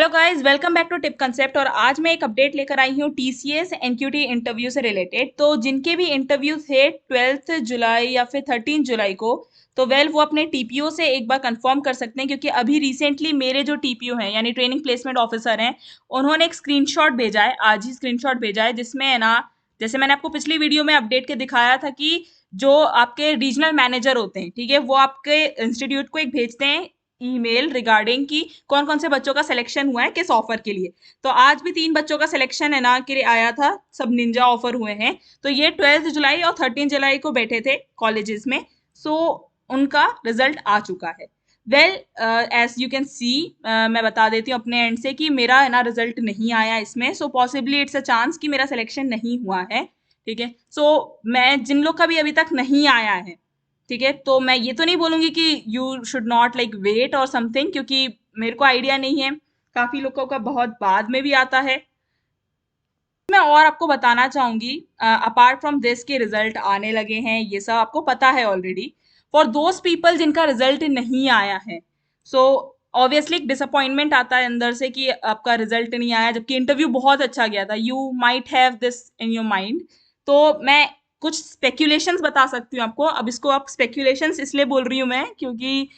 Hello guys, welcome back to tip concept. और आज मैं एक अपडेट लेकर आई हूँ टीसीएस एनक्यूटी इंटरव्यू से रिलेटेड। तो जिनके भी इंटरव्यू थे 12 जुलाई या फिर 13 जुलाई को, तो वो अपने टीपीओ से एक बार कंफर्म कर सकते हैं, क्योंकि अभी रिसेंटली मेरे जो टीपीओ हैं यानी ट्रेनिंग प्लेसमेंट ऑफिसर हैं, उन्होंने एक स्क्रीनशॉट भेजा है, आज ही स्क्रीनशॉट भेजा है, जिसमें है ना, जैसे मैंने आपको पिछली वीडियो में अपडेट के दिखाया था कि जो आपके रीजनल मैनेजर होते हैं, ठीक है, वो आपके इंस्टीट्यूट को एक भेजते हैं ईमेल रिगार्डिंग कि कौन कौन से बच्चों का सिलेक्शन हुआ है किस ऑफर के लिए। तो आज भी 3 बच्चों का सिलेक्शन है ना के लिए आया था, सब निंजा ऑफर हुए हैं। तो ये 12 जुलाई और 13 जुलाई को बैठे थे कॉलेजेस में। सो उनका रिजल्ट आ चुका है। एज यू कैन सी, मैं बता देती हूँ अपने एंड से कि मेरा है ना रिजल्ट नहीं आया इसमें। सो पॉसिबली इट्स अ चांस कि मेरा सिलेक्शन नहीं हुआ है। ठीक है, सो मैं जिन लोग का भी अभी तक नहीं आया है, ठीक है, तो मैं ये तो नहीं बोलूंगी कि you should not like wait और समथिंग, क्योंकि मेरे को आइडिया नहीं है, काफी लोगों का बहुत बाद में भी आता है। मैं और आपको बताना चाहूंगी, अपार्ट फ्रॉम दिस के रिजल्ट आने लगे हैं, ये सब आपको पता है ऑलरेडी। फॉर दोज पीपल जिनका रिजल्ट नहीं आया है, सो ऑब्वियसली एक डिसअपॉइंटमेंट आता है अंदर से कि आपका रिजल्ट नहीं आया, जबकि इंटरव्यू बहुत अच्छा गया था। You might have this in your mind. तो मैं कुछ स्पेक्यूलेशंस बता सकती हूँ आपको। अब इसको आप स्पेक्यूलेशंस इसलिए बोल रही हूँ मैं, क्योंकि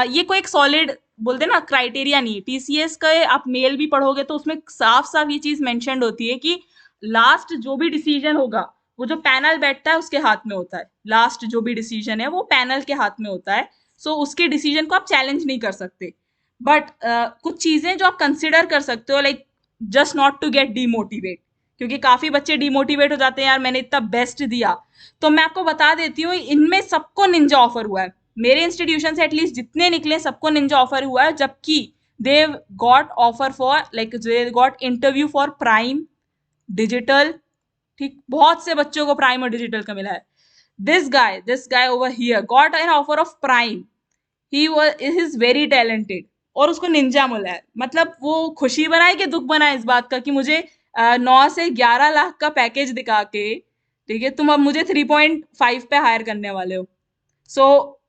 ये कोई एक सॉलिड बोलते ना क्राइटेरिया नहीं है। टीसीएस का आप मेल भी पढ़ोगे तो उसमें साफ साफ ये चीज मेंशन्ड होती है कि लास्ट जो भी डिसीजन होगा वो जो पैनल बैठता है उसके हाथ में होता है। लास्ट जो भी डिसीजन है वो पैनल के हाथ में होता है। सो उसके डिसीजन को आप चैलेंज नहीं कर सकते। बट कुछ चीजें जो आप कंसिडर कर सकते हो, like just not to get demotivate, क्योंकि काफी बच्चे डीमोटिवेट हो जाते हैं, यार मैंने इतना बेस्ट दिया। तो मैं आपको बता देती हूँ, इनमें सबको निंजा ऑफर हुआ है। मेरे इंस्टीट्यूशन से एटलीस्ट जितने निकले सबको निंजा ऑफर हुआ है, जबकि they got offer for like they got interview for prime, digital. ठीक, बहुत से बच्चों को प्राइम और डिजिटल का मिला है। This guy over here got an offer of prime. He is very talented और उसको निंजा मिला है। मतलब वो खुशी बनाए कि दुख बनाए इस बात का कि मुझे 9 से 11 लाख का पैकेज दिखा के, ठीक है, तुम अब मुझे 3.5 पे हायर करने वाले हो। सो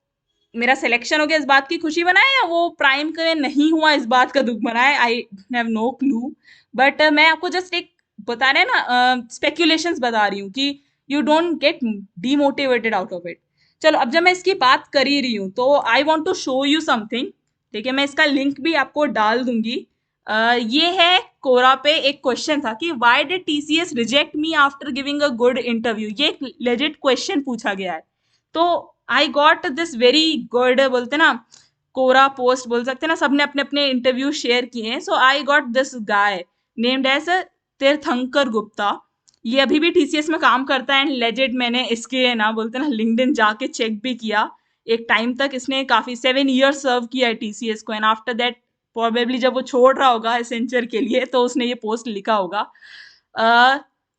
मेरा सिलेक्शन हो गया इस बात की खुशी बनाए, या वो प्राइम के नहीं हुआ इस बात का दुख बनाए, I have no clue. But मैं आपको जस्ट एक बता रहे हैं ना, स्पेक्यूलेशंस बता रही हूँ कि you don't get demotivated out of it. चलो, अब जब मैं इसकी बात कर ही रही हूँ तो I want to show you something. ठीक है, मैं इसका लिंक भी आपको डाल दूंगी। ये है कोरा पे एक क्वेश्चन था कि why did TCS reject me after giving a good interview. ये एक लेजिट क्वेश्चन पूछा गया है। तो आई गॉट दिस वेरी गुड, बोलते ना कोरा पोस्ट बोल सकते ना, सबने अपने अपने इंटरव्यू शेयर किए हैं। So I got this guy named as Tirthankar Gupta. ये अभी भी टीसीएस में काम करता है एंड लेजेड। मैंने इसके ना बोलते ना लिंक्डइन जाके चेक भी किया। एक टाइम तक इसने काफी 7 ईयर सर्व किया है टीसीएस को, एंड आफ्टर दैट प्रोबेबली जब वो छोड़ रहा होगा एसेंचर के लिए तो उसने ये पोस्ट लिखा होगा।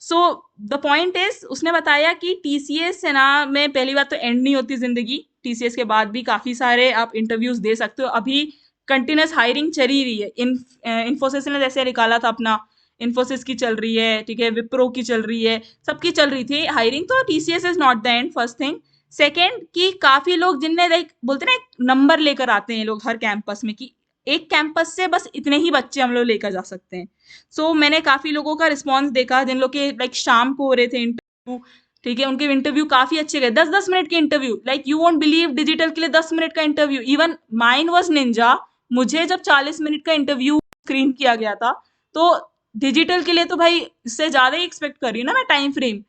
सो द पॉइंट इज, उसने बताया कि टीसीएस है ना में पहली बात तो एंड नहीं होती जिंदगी। टीसीएस के बाद भी काफी सारे आप इंटरव्यूज दे सकते हो। अभी कंटिन्यूस हायरिंग चली रही है। इन्फोसिस ने जैसे निकाला था अपना, इन्फोसिस की चल रही है, ठीक है, विप्रो की चल रही है, सबकी चल रही थी हायरिंग। तो TCS is not the end, first thing. Second कि काफी लोग जिनने लाइक बोलते ना एक नंबर लेकर आते हैं लोग हर कैंपस में कि एक कैंपस से बस इतने ही बच्चे हम लोग लेकर जा सकते हैं। सो मैंने काफी लोगों का रिस्पॉन्स देखा जिन लोग के लाइक शाम को हो रहे थे इंटरव्यू, ठीक है, उनके इंटरव्यू काफी अच्छे गए। 10-10 मिनट के interview, like you won't believe, digital के लिए 10 मिनट का interview. Even mine was Ninja, मुझे जब 40 मिनट का इंटरव्यू स्क्रीन किया गया था, तो डिजिटल के लिए तो भाई इससे ज्यादा ही एक्सपेक्ट कर रही हूँ ना मैं टाइम फ्रेम।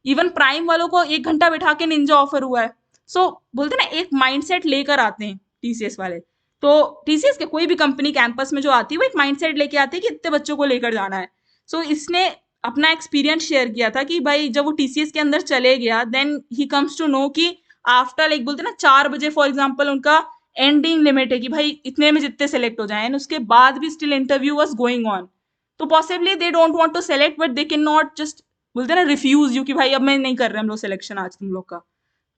इवन प्राइम वालों को 1 घंटा बैठा के निंजा ऑफर हुआ है। सो बोलते ना एक माइंडसेट लेकर आते हैं टीसीएस वाले। तो टीसीएस के कोई भी कंपनी कैंपस में जो आती है वो एक माइंडसेट लेके आती है कि इतने बच्चों को लेकर जाना है। सो इसने अपना एक्सपीरियंस शेयर किया था कि भाई जब वो टीसीएस के अंदर चले गया, देन ही कम्स टू नो कि आफ्टर लाइक बोलते ना 4 बजे फॉर एग्जाम्पल उनका एंडिंग लिमिट है कि भाई इतने में जितने सेलेक्ट हो जाए, उसके बाद भी still interview was going on. तो possibly they don't want to select, but they can not just बोलते ना रिफ्यूज यू कि भाई अब मैं नहीं कर रहे हम लोग सिलेक्शन आज तुम लोग का।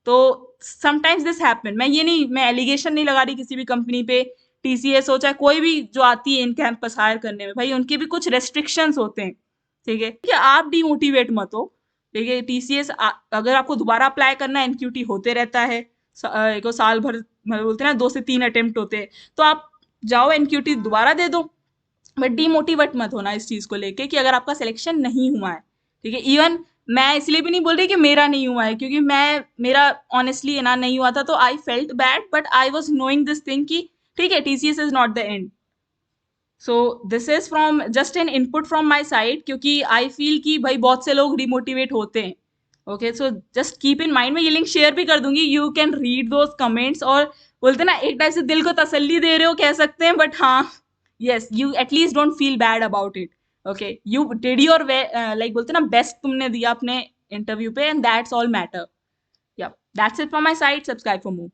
तो समटाइम्स दिस हैपन। मैं ये नहीं, मैं एलिगेशन नहीं लगा रही किसी भी कंपनी पे, टीसीएस हो चाहे कोई भी जो आती है इन कैंपस हायर करने में, भाई उनके भी कुछ रेस्ट्रिक्शंस होते हैं। ठीक है कि आप डीमोटिवेट मत हो। ठीक है, टीसीएस अगर आपको दोबारा अप्लाई करना है, एनक्यूटी होते रहता है, एक साल भर मतलब बोलते हैं ना 2 से 3 अटेम्प्ट होते हैं, तो आप जाओ एनक्यूटी दोबारा दे दो। बट डीमोटिवेट मत होना इस चीज को लेके कि अगर आपका सिलेक्शन नहीं हुआ है, ठीक है। इवन मैं इसलिए भी नहीं बोल रही कि मेरा नहीं हुआ है, क्योंकि मेरा ऑनेस्टली ना नहीं हुआ था, तो I felt bad, but I was knowing this thing कि ठीक है, TCS is not the end. So this is from just an input from my side, क्योंकि आई फील कि भाई बहुत से लोग डिमोटिवेट होते हैं। Okay, so just keep in mind, मैं ये लिंक शेयर भी कर दूंगी, you can read those comments, और बोलते ना एक टाइप से दिल को तसल्ली दे रहे हो कह सकते हैं, बट हाँ, yes, you at least don't feel bad about it. Okay, you did your way, like बोलते ना बेस्ट तुमने दिया अपने इंटरव्यू पे, and that's all matter. Yeah, that's it from my side. Subscribe for more.